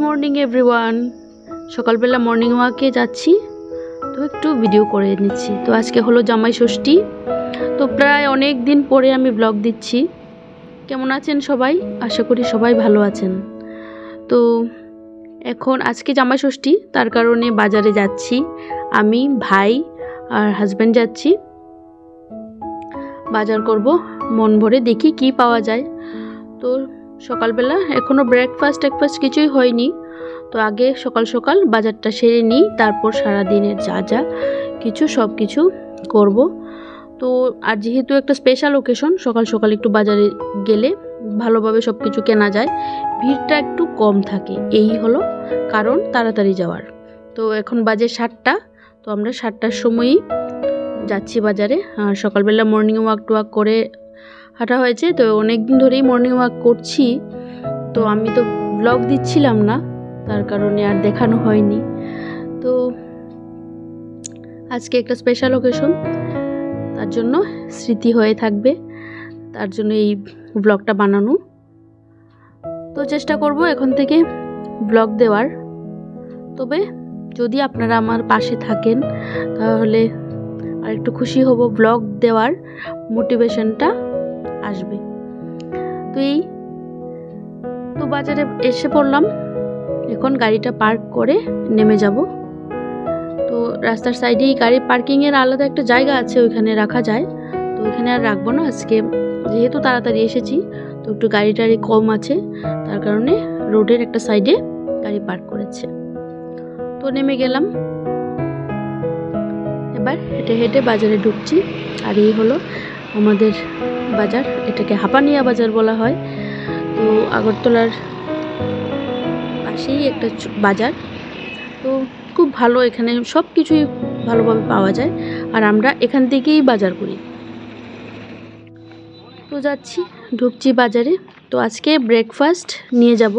Morning everyone. সকালবেলা morning ওয়াকে যাচ্ছি, তো একটু ভিডিও করে নিচ্ছি। তো আজকে হলো জামাই ষষ্ঠী, তো প্রায় অনেক দিন পরে আমি ব্লগ দিচ্ছি। কেমন আছেন সবাই? আশা করি সবাই ভালো আছেন। তো এখন আজকে জামাই ষষ্ঠী, তার কারণে বাজারে যাচ্ছি। আমি, ভাই আর হাজব্যান্ড যাচ্ছি বাজার করব। মন ভরে দেখি কি পাওয়া যায়। তো সকালবেলা এখনও ব্রেকফাস্ট কিছুই হয়নি, তো আগে সকাল সকাল বাজারটা সেরে নিই, তারপর সারাদিনের যা যা কিছু সব কিছু করব। তো আর যেহেতু একটা স্পেশাল ওকেশন, সকাল সকাল একটু বাজারে গেলে ভালোভাবে সব কিছু কেনা যায়, ভিড়টা একটু কম থাকে, এই হলো কারণ তাড়াতাড়ি যাওয়ার। তো এখন বাজে 7টা, তো আমরা 7টার সময়ই যাচ্ছি বাজারে। আর সকালবেলা মর্নিং ওয়াক করে হাঁটা হয়েছে, তো অনেক দিন ধরেই মর্নিং ওয়াক করছি, তো আমি তো ব্লগ দিচ্ছিলাম না, তার কারণে আর দেখানো হয়নি। তো আজকে একটা স্পেশাল ওকেশন, তার জন্য স্মৃতি হয়ে থাকবে, তার জন্য এই ব্লগটা বানানো। তো চেষ্টা করব এখন থেকে ব্লগ দেওয়ার, তবে যদি আপনারা আমার পাশে থাকেন তাহলে আর একটু খুশি হব, ব্লগ দেওয়ার মোটিভেশনটা আসবে। তো বাজারে এসে পড়লাম, এখন গাড়িটা পার্ক করে নেমে যাব। তো রাস্তার সাইডেই গাড়ি পার্কিংয়ের আলাদা একটা জায়গা আছে, ওইখানে রাখা যায়, তো ওইখানে আর রাখবো না আজকে, যেহেতু তাড়াতাড়ি এসেছি, তো একটু গাড়ি কম আছে, তার কারণে রোডের একটা সাইডে গাড়ি পার্ক করেছে। তো নেমে গেলাম, এবার হেঁটে হেঁটে বাজারে ঢুকছি। আর এই হলো আমাদের বাজার, এটাকে হাপানিয়া বাজার বলা হয়। তো আগরতলার পাশেই একটা বাজার, তো খুব ভালো, এখানে সব কিছুই ভালোভাবে পাওয়া যায়, আর আমরা এখান থেকেই বাজার করি। তো ঢুকছি বাজারে। তো আজকে ব্রেকফাস্ট নিয়ে যাব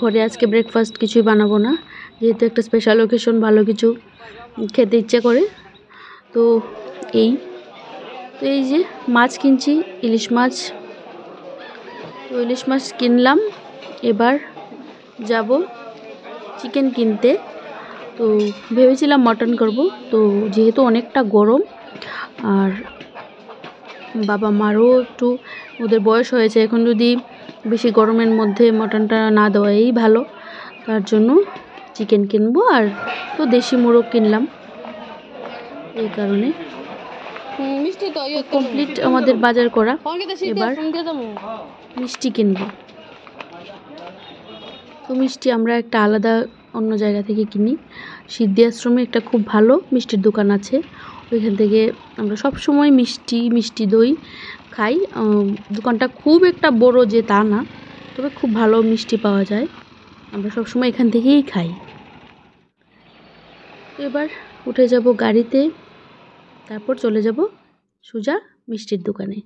ঘরে, আজকে ব্রেকফাস্ট কিছুই বানাবো না, যেহেতু একটা স্পেশাল ওকেশন, ভালো কিছু খেতে ইচ্ছে করে। তো এই যে মাছ কিনছি, ইলিশ মাছ। তো ইলিশ মাছ কিনলাম, এবার যাব চিকেন কিনতে। তো ভেবেছিলাম মটন করব, তো যেহেতু অনেকটা গরম, আর বাবা মারও একটু ওদের বয়স হয়েছে, এখন যদি বেশি গরমের মধ্যে মটনটা না দেওয়াই ভালো, তার জন্য চিকেন কিনবো। আর তো দেশি মোরগ কিনলাম, এই কারণে কমপ্লিট আমাদের বাজার করা। এবার মিষ্টি কিনবো, তো মিষ্টি আমরা একটা আলাদা অন্য জায়গা থেকে কিনি। সিদ্ধি আশ্রমে একটা খুব ভালো মিষ্টির দোকান আছে, ওইখান থেকে আমরা সব সময় মিষ্টি দই খাই। দোকানটা খুব একটা বড় যে তা না, তবে খুব ভালো মিষ্টি পাওয়া যায়, আমরা সব সময় এখান থেকেই খাই। তো এবার উঠে যাব গাড়িতে, তারপর চলে যাব সোজা মিষ্টির দোকানে।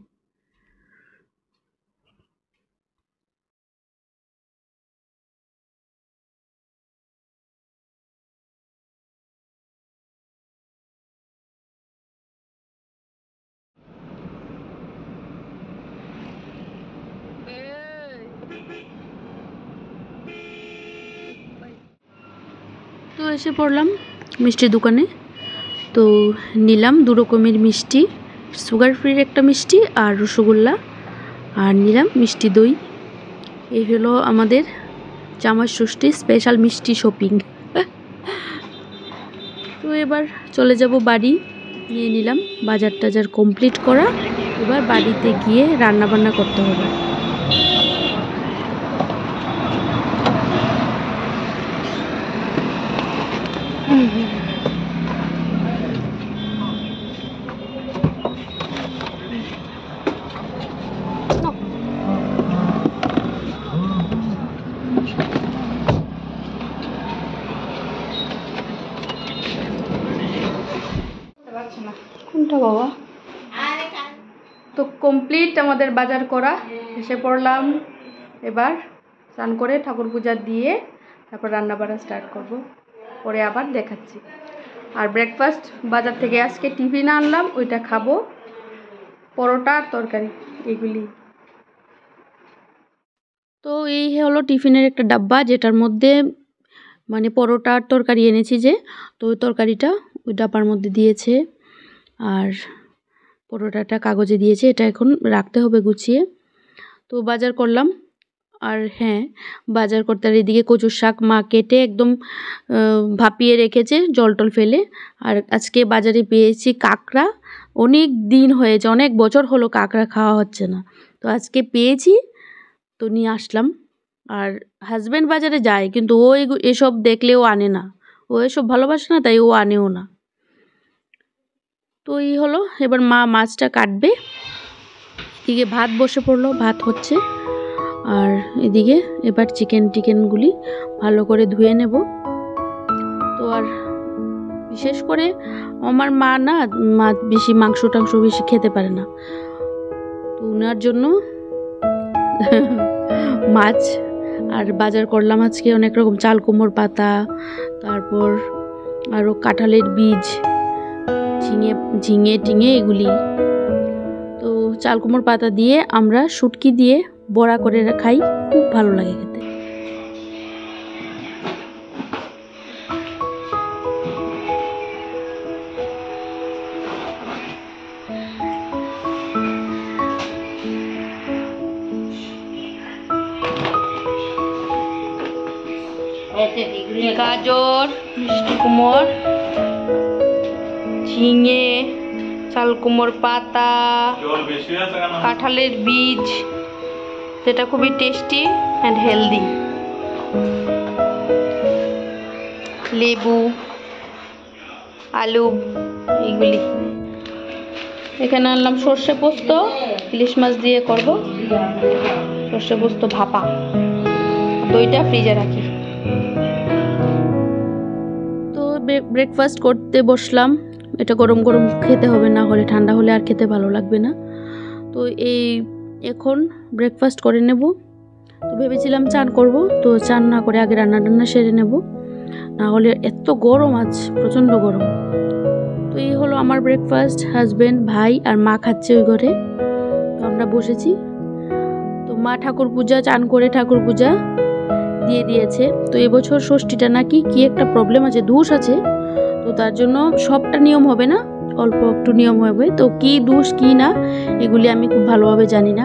তো এসে পড়লাম মিষ্টির দোকানে, তো নিলাম 2 রকমের মিষ্টি, সুগার ফ্রির একটা মিষ্টি আর রসগোল্লা, আর নিলাম মিষ্টি দই। এই হলো আমাদের জামাই ষষ্ঠী স্পেশাল মিষ্টি শপিং। তো এবার চলে যাব বাড়ি, নিয়ে নিলাম বাজার টাজার কমপ্লিট করা, এবার বাড়িতে গিয়ে রান্না বান্না করতে হবে। কোনটা বাবা? তো কমপ্লিট আমাদের বাজার করা, এসে পড়লাম। এবার স্নান করে ঠাকুর পূজা দিয়ে তারপর রান্না বান্না স্টার্ট করব, পরে আবার দেখাচ্ছি। আর ব্রেকফাস্ট বাজার থেকে আজকে টিফিন আনলাম, ওইটা খাবো, পরোটা আর তরকারি এগুলি। তো এই হলো টিফিনের একটা ডাব্বা, যেটার মধ্যে মানে পরোটার তরকারি এনেছি যে, তো ওই তরকারিটা ওই ডাব্বার মধ্যে দিয়েছে, আর পরোটাটা কাগজে দিয়েছে। এটা এখন রাখতে হবে গুছিয়ে। তো বাজার করলাম। আর হ্যাঁ, বাজার করতে আর এদিকে কচুর শাক মা কেটে একদম ভাপিয়ে রেখেছে জল টল ফেলে। আর আজকে বাজারে পেয়েছি কাঁকড়া। অনেক দিন হয়েছে, অনেক বছর হলো কাঁকড়া খাওয়া হচ্ছে না, তো আজকে পেয়েছি, তো নিয়ে আসলাম। আর হাজব্যান্ড বাজারে যায়, কিন্তু ও এসব দেখলেও আনে না, ও এসব ভালোবাসে না, তাই ও আনেও না। তো এই হলো, এবার মা মাছটা কাটবে। এদিকে ভাত বসে পড়লো, ভাত হচ্ছে। আর এদিকে এবার চিকেনগুলি ভালো করে ধুয়ে নেব। তো আর বিশেষ করে আমার মা না বেশি মাংস টাংস বেশি খেতে পারে না, তো ওনার জন্য মাছ। আর বাজার করলাম আজকে অনেক রকম চাল কুমড়োর পাতা, তারপর আরও কাঁঠালের বীজ, ঝিঙে টিঙে এগুলি। তো চাল কুমড়োর পাতা দিয়ে আমরা শুটকি দিয়ে বড়া করে খাই, খুব ভালো লাগে খেতে। গাজর, মিষ্টি কুমড়, ঝিঙে, চাল কুমড়োর পাতা, কাঁঠালের বীজ, যেটা খুবই টেস্টি অ্যান্ড হেলদি, লেবু, আলু, এইগুলি। এখানে আনলাম সর্ষে পোস্ত, ইলিশ মাছ দিয়ে করব সর্ষে পোস্ত ভাপা। দইটা ফ্রিজে রাখি। তো ব্রেকফাস্ট করতে বসলাম। এটা গরম গরম খেতে হবে, না হলে ঠান্ডা হলে আর খেতে ভালো লাগবে না। তো এখন ব্রেকফাস্ট করে নেব। তো ভেবেছিলাম চান করব, তো চান না করে আগে রান্না টান্না সেরে নেব, না হলে এত গরম, আজ প্রচণ্ড গরম। তো এই হলো আমার ব্রেকফাস্ট। হাজব্যান্ড, ভাই আর মা খাচ্ছে ওই ঘরে, তো আমরা বসেছি। তো মা ঠাকুর পূজা, চান করে ঠাকুর পূজা দিয়ে দিয়েছে। তো এবছর ষষ্ঠীটা নাকি কি একটা প্রবলেম আছে, দোষ আছে, তো তার জন্য সবটা নিয়ম হবে না, অল্প একটু নিয়ম হবে। তো কি দোষ কি না এগুলি আমি খুব ভালোভাবে জানি না।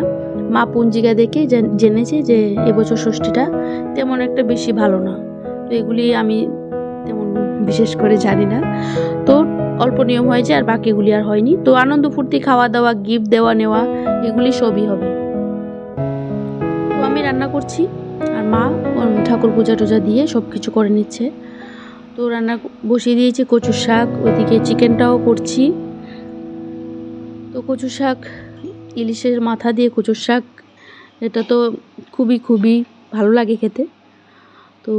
মা পঞ্জিকা দেখে জেনেছে যে এবছর ষষ্ঠীটা তেমন একটা বেশি ভালো না, তো এগুলি আমি তেমন বিশেষ করে জানি না। তো অল্প নিয়ম হয়েছে আর বাকিগুলি আর হয়নি। তো আনন্দ ফুর্তি, খাওয়া দাওয়া, গিফট দেওয়া নেওয়া, এগুলি সবই হবে। তো আমি রান্না করছি আর মা ঠাকুর পূজা টুজা দিয়ে সব কিছু করে নিচ্ছে। তো রান্না বসিয়ে দিয়েছি কচুর শাক, ওইদিকে চিকেনটাও করছি। তো কচুর শাক, ইলিশের মাথা দিয়ে কচুর শাক, এটা তো খুবই খুবই ভালো লাগে খেতে। তো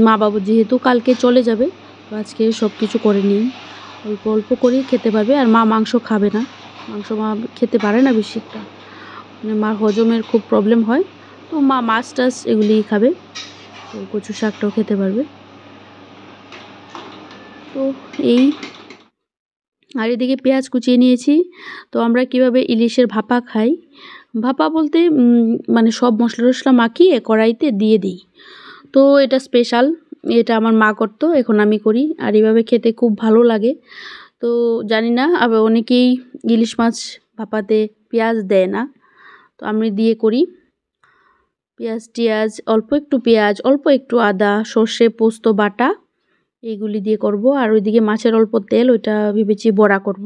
মা বাবু যেহেতু কালকে চলে যাবে, তো আজকে সব কিছু করে নিই, অল্প অল্প করেই খেতে পারবে। আর মা মাংস খাবে না, মাংস মা খেতে পারে না বেশি একটা, মানে মার হজমের খুব প্রবলেম হয়। তো মা মাছ টাছ এগুলিই খাবে, তো কচু শাকটাও খেতে পারবে। তো এই, আর এদিকে পেঁয়াজ কুচিয়ে নিয়েছি। তো আমরা কিভাবে ইলিশের ভাপা খাই, ভাপা বলতে মানে সব মশলা টশলা মাখিয়ে কড়াইতে দিয়ে দিই। তো এটা স্পেশাল, এটা আমার মা করতো, এখন আমি করি, আর এভাবে খেতে খুব ভালো লাগে। তো জানি না, আবার অনেকেই ইলিশ মাছ ভাপাতে পেঁয়াজ দেয় না, তো আমি দিয়ে করি। পেঁয়াজ অল্প একটু পেঁয়াজ, অল্প একটু আদা, সর্ষে পোস্ত বাটা, এইগুলি দিয়ে করব। আর ওইদিকে মাছের অল্প তেল, ওইটা ভেবেছি বড়া করব।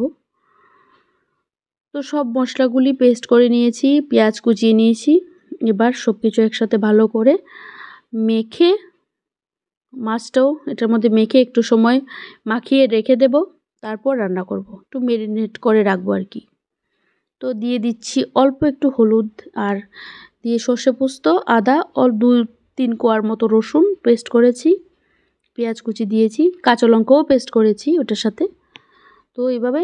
তো সব মশলাগুলি পেস্ট করে নিয়েছি, পেঁয়াজ কুচিয়ে নিয়েছি। এবার সব কিছু একসাথে ভালো করে মেখে, মাছটাও এটার মধ্যে মেখে একটু সময় মাখিয়ে রেখে দেব, তারপর রান্না করব, একটু ম্যারিনেট করে রাখবো আর কি। তো দিয়ে দিচ্ছি অল্প একটু হলুদ, আর দিয়ে সর্ষে পোস্ত, আদা, 2-3 কোয়ার মতো রসুন পেস্ট করেছি, পেঁয়াজ কুচি দিয়েছি, কাঁচা লঙ্কাও পেস্ট করেছি ওটার সাথে। তো এইভাবে,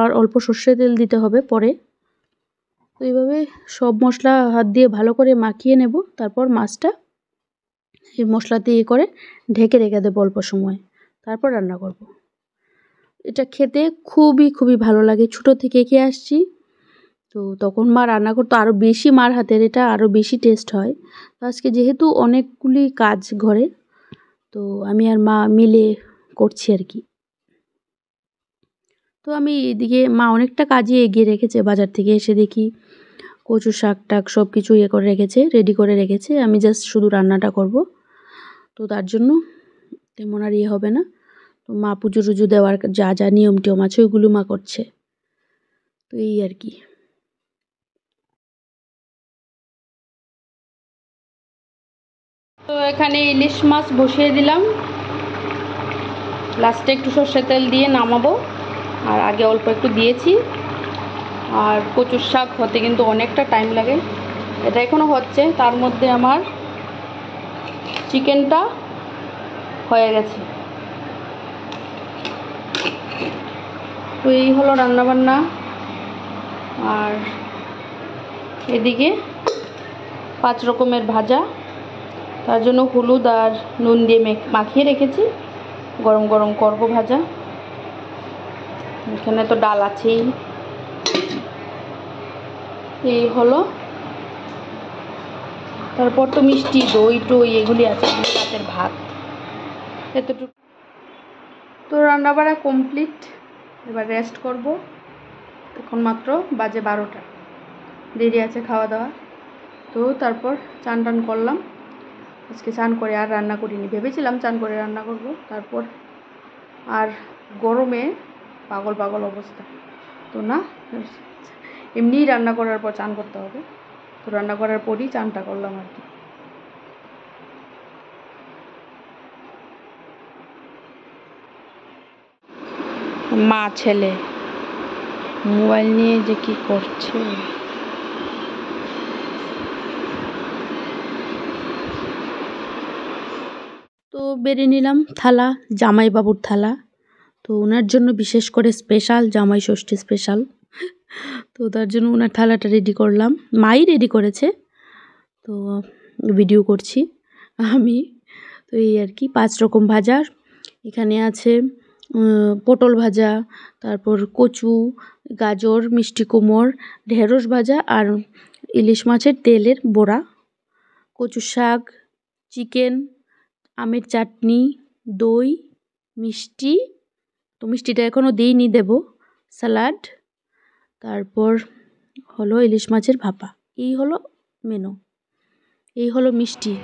আর অল্প সর্ষের তেল দিতে হবে পরে। তো এইভাবে সব মশলা হাত দিয়ে ভালো করে মাখিয়ে নেব, তারপর মাছটা এই মশলা দিয়ে করে ঢেকে রেখে দেবো অল্প সময়, তারপর রান্না করব। এটা খেতে খুবই খুবই ভালো লাগে, ছোটো থেকে খেয়ে আসছি, তো তখন মা রান্না করতো আরও বেশি, মার হাতের এটা আরও বেশি টেস্ট হয়। তো আজকে যেহেতু অনেকগুলি কাজ ঘরে, তো আমি আর মা মিলে করছি আর কি। তো আমি এদিকে মা অনেকটা কাজই এগিয়ে রেখেছে, বাজার থেকে এসে দেখি কচু শাক টাক সব কিছু ইয়ে করে রেখেছে, রেডি করে রেখেছে। আমি জাস্ট শুধু রান্নাটা করব, তো তার জন্য তেমন আর ইয়ে হবে না। তো মা পুজো টুজো দেওয়ার যা যা নিয়ম টিয়ম আছে ওইগুলো মা করছে। তো এই আর কি। তো এখানে ইলিশ মাছ বসিয়ে দিলাম, লাস্টে একটু সর্ষের তেল দিয়ে নামাবো, আর আগে অল্প একটু দিয়েছি। আর কচুর শাক হতে কিন্তু অনেকটা টাইম লাগে, এটা এখনও হচ্ছে। তার মধ্যে আমার চিকেনটা হয়ে গেছে। তো এই হলো রান্নাবান্না। আর এদিকে 5 রকমের ভাজা, তার জন্য হলুদ আর নুন দিয়ে মাখিয়ে রেখেছি, গরম গরম করব ভাজা। এখানে তো ডাল আছেই। এই হলো, তারপর তো মিষ্টি দই টই এগুলি আছে, রাতের ভাত এতটুকু। তো রান্নাবাড়া কমপ্লিট, এবার রেস্ট করব। এখন মাত্র বাজে 12টা, দেরি আছে খাওয়া দাওয়া। তো তারপর চান টান করলাম। আজকে চান করে আর রান্না করিনি, ভেবেছিলাম চান করে রান্না করব, তারপর আর গরমে পাগল পাগল অবস্থা, তো না, এমনিই রান্না করার পর চান করতে হবে। তো রান্না করার পরই চানটা করলাম আর কি। মা ছেলে মোবাইল নিয়ে যে কি করছে। তো বেড়ে নিলাম থালা, জামাইবাবুর থালা। তো ওনার জন্য বিশেষ করে স্পেশাল, জামাই ষষ্ঠী স্পেশাল। তো তার জন্য ওনার থালাটা রেডি করলাম, মাই রেডি করেছে। তো ভিডিও করছি আমি। তো এই আর কি, 5 রকম ভাজা এখানে আছে। পটল ভাজা, তারপর কচু, গাজর, মিষ্টি কুমড়, ঢেঁড়স ভাজা, আর ইলিশ মাছের তেলের বড়া, কচু শাক, চিকেন, আমের চাটনি, দই, মিষ্টি, তো মিষ্টিটা এখনও দিইনি, দেব, স্যালাড, তারপর হলো ইলিশ মাছের ভাপা। এই হলো মেনু, এই হলো মিষ্টি।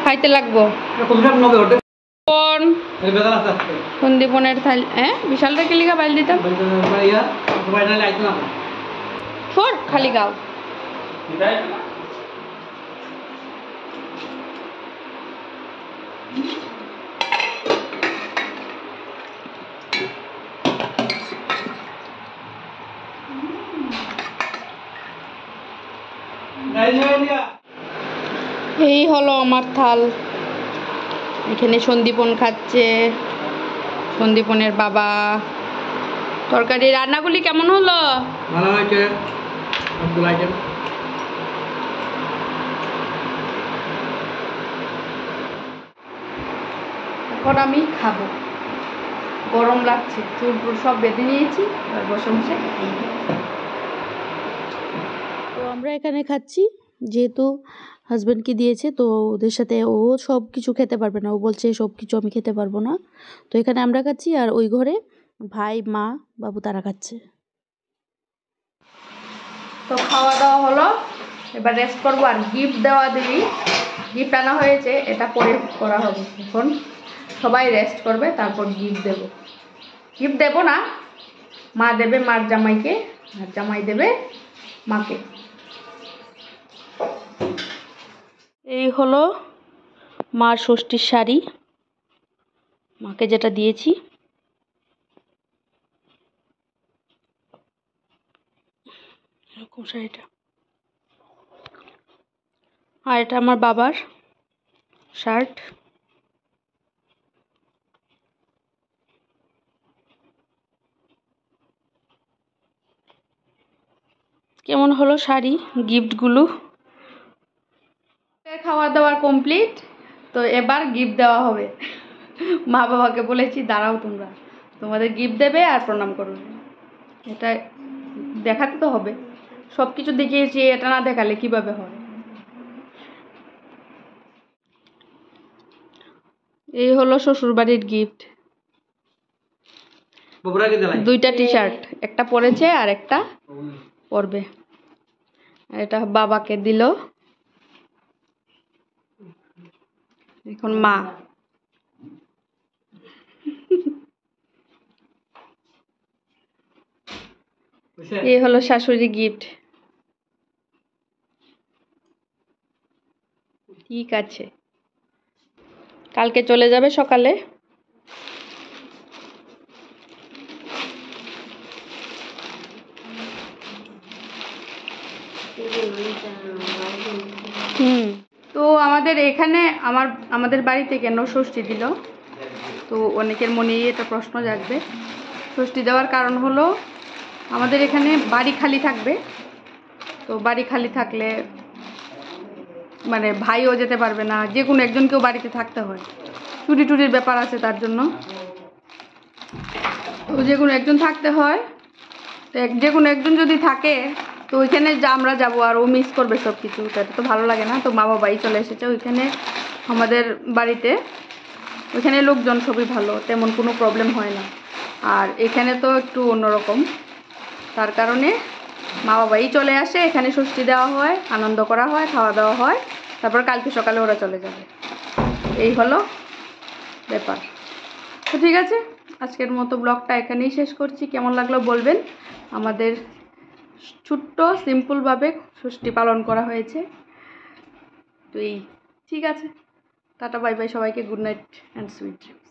খাইতে লাগবো সন্দীপনের থালি। হ্যাঁ, বিশালটা কেলিকা বাইল দিতাম ফোর খালি গাও। এই হলো আমার থাল। এখানে সন্দীপন খাচ্ছে, সন্দীপনের বাবা। তরকারি রান্নাগুলি কেমন হলো? ভালো হয়েছে। এখন আমি খাবো, গরম লাগছে, চুল টুল সব বেঁধে নিয়েছি, আর বসে বসে। তো আমরা এখানে খাচ্ছি, যেহেতু হাজব্যান্ডকে দিয়েছে, তো ওদের সাথে ও সব কিছু খেতে পারবে না, ও বলছে সব কিছু আমি খেতে পারবো না। তো এখানে আমরা খাচ্ছি, আর ওই ঘরে ভাই মা বাবু তারা খাচ্ছে। তো খাওয়া দাওয়া হলো, এবার রেস্ট করবো। আর গিফট দেওয়া দেবি, গিফট আনা হয়েছে, এটা পরে করা হবে। এখন সবাই রেস্ট করবে, তারপর গিফট দেব। গিফট দেবো না, মা দেবে মার জামাইকে, আর জামাই দেবে মাকে। এই হলো মার ষষ্ঠীর শাড়ি, মাকে যেটা দিয়েছি। এরকম শাড়িটা, আর এটা আমার বাবার শার্ট। কেমন হলো শাড়ি গিফটগুলো? খাওয়া দাওয়া কমপ্লিট, তো এবার গিফট দেওয়া হবে। মা বাবাকে বলেছি দাঁড়াও, তোমরা তোমাদের গিফট দেবে আর প্রণাম করবে, এটা দেখাতে তো হবে। সব কিছু দেখিয়েছি, এটা না দেখালে কিভাবে হয়। এই হলো শ্বশুরবাড়ির গিফট, দুইটা টি শার্ট, একটা পরেছে আর একটা পরবে। এটা বাবাকে দিল, এখন মা। এই হলো শাশুড়ি গিফট। ঠিক আছে, কালকে চলে যাবে সকালে। তো আমাদের এখানে আমাদের বাড়িতে কেন ষষ্ঠী দিল, তো অনেকের মনেই এটা প্রশ্ন জাগবে। ষষ্ঠী দেওয়ার কারণ হলো আমাদের এখানে বাড়ি খালি থাকবে, তো বাড়ি খালি থাকলে মানে ভাইও যেতে পারবে না, যে কোনো একজনকেও বাড়িতে থাকতে হয়, চুরি টুরির ব্যাপার আছে, তার জন্য তো যে কোনো একজন থাকতে হয়। তো যে কোনো একজন যদি থাকে তো ওইখানে আমরা যাবো আর ও মিস করবে সব কিছু, এটা তো ভালো লাগে না। তো মা বাবাই চলে এসেছে ওইখানে আমাদের বাড়িতে, ওইখানে লোকজন সবই ভালো, তেমন কোনো প্রবলেম হয় না। আর এখানে তো একটু অন্যরকম, তার কারণে মা বাবাই চলে আসে, এখানে ষষ্ঠী দেওয়া হয়, আনন্দ করা হয়, খাওয়া দাওয়া হয়, তারপর কালকে সকালে ওরা চলে যাবে। এই হলো ব্যাপার। তো ঠিক আছে, আজকের মতো ব্লগটা এখানেই শেষ করছি। কেমন লাগলো বলবেন। আমাদের ছোট্ট সিম্পলভাবে ষষ্ঠী পালন করা হয়েছে। তো এই ঠিক আছে, টাটা বাই বাই সবাইকে, good night and sweet dreams.